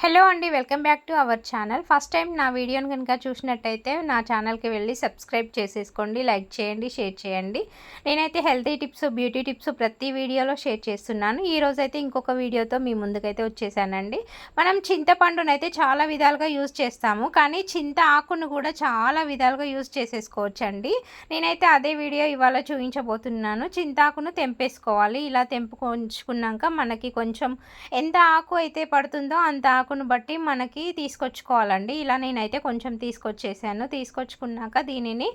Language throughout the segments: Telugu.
హలో అండి, welcome back to our channel. First time నా వీడియోని కనుక చూసినట్టయితే నా ఛానల్కి వెళ్ళి సబ్స్క్రైబ్ చేసేసుకోండి, లైక్ చేయండి, షేర్ చేయండి. నేనైతే హెల్తీ టిప్స్, బ్యూటీ టిప్స్ ప్రతి వీడియోలో షేర్ చేస్తున్నాను. ఈరోజైతే ఇంకొక వీడియోతో మీ ముందుకైతే వచ్చేసానండి. మనం చింతపండునైతే చాలా విధాలుగా యూజ్ చేస్తాము, కానీ చింత ఆకును కూడా చాలా విధాలుగా యూజ్ చేసేసుకోవచ్చండి. నేనైతే అదే వీడియో ఇవాళ చూపించబోతున్నాను. చింతాకును తెంపేసుకోవాలి. ఇలా తెంపుకొంచుకున్నాక మనకి కొంచెం ఎంత ఆకు అయితే పడుతుందో అంత ఆకును బట్టి మనకి తీసుకొచ్చుకోవాలండి. ఇలా నేనైతే కొంచెం తీసుకొచ్చేసాను. తీసుకొచ్చుకున్నాక దీనిని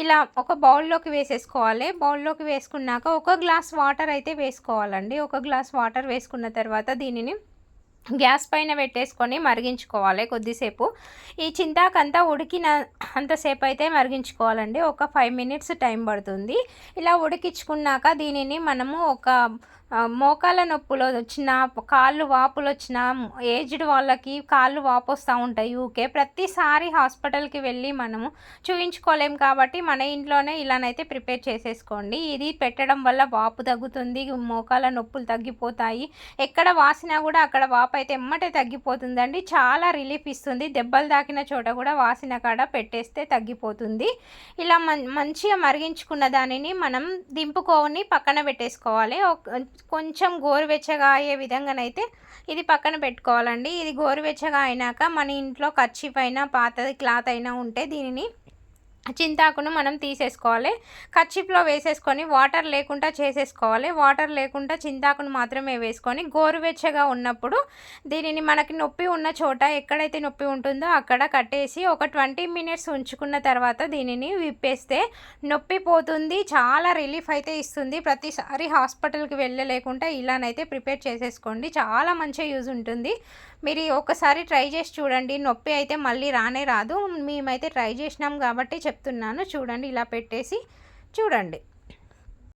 ఇలా ఒక బౌల్లోకి వేసేసుకోవాలి. బౌల్లోకి వేసుకున్నాక ఒక గ్లాస్ వాటర్ అయితే వేసుకోవాలండి. ఒక గ్లాస్ వాటర్ వేసుకున్న తర్వాత దీనిని గ్యాస్ పైన పెట్టేసుకొని మరిగించుకోవాలి కొద్దిసేపు. ఈ చింతాకంతా ఉడికిన అంతసేపు అయితే మరిగించుకోవాలండి. ఒక 5 మినిట్స్ టైం పడుతుంది. ఇలా ఉడికించుకున్నాక దీనిని మనము ఒక మోకాళ్ళ నొప్పులు వచ్చిన, కాళ్ళు వాపులు వచ్చిన, ఏజ్డ్ వాళ్ళకి కాళ్ళు వాపు వస్తూ ఉంటాయి ఊకే. ప్రతిసారి హాస్పిటల్కి వెళ్ళి మనము చూయించుకోలేం కాబట్టి మన ఇంట్లోనే ఇలానైతే ప్రిపేర్ చేసేసుకోండి. ఇది పెట్టడం వల్ల వాపు తగ్గుతుంది, మోకాళ్ళ నొప్పులు తగ్గిపోతాయి. ఎక్కడ వాసినా కూడా అక్కడ వాపు అయితే ఎమ్మటే తగ్గిపోతుందండి. చాలా రిలీఫ్ ఇస్తుంది. దెబ్బలు తాకిన చోట కూడా వాసిన కాడ పెట్టేస్తే తగ్గిపోతుంది. ఇలా మంచిగా మరిగించుకున్న దానిని మనం దింపుకొని పక్కన పెట్టేసుకోవాలి. కొంచెం గోరువెచ్చగా అయ్యే విధంగానైతే ఇది పక్కన పెట్టుకోవాలండి. ఇది గోరువెచ్చగా అయినాక మన ఇంట్లో కర్చీఫ్ అయినా పాతది క్లాత్ అయినా ఉంటే దీనిని చింతాకును మనం తీసేసుకోవాలి. కర్చీఫ్లో వేసేసుకొని వాటర్ లేకుండా చేసేసుకోవాలి. వాటర్ లేకుండా చింతాకును మాత్రమే వేసుకొని గోరువెచ్చగా ఉన్నప్పుడు దీనిని మనకి నొప్పి ఉన్న చోట ఎక్కడైతే నొప్పి ఉంటుందో అక్కడ కట్టేసి ఒక 20 మినిట్స్ ఉంచుకున్న తర్వాత దీనిని విప్పేస్తే నొప్పి పోతుంది. చాలా రిలీఫ్ అయితే ఇస్తుంది. ప్రతిసారి హాస్పిటల్కి వెళ్ళలేకుండా ఇలానైతే ప్రిపేర్ చేసేసుకోండి. చాలా మంచిగా యూజ్ ఉంటుంది. మీరు ఒకసారి ట్రై చేసి చూడండి. నొప్పి అయితే మళ్ళీ రానే రాదు. మేమైతే ట్రై చేసినాం కాబట్టి చెప్తున్నాను. చూడండి, ఇలా పెట్టేసి చూడండి.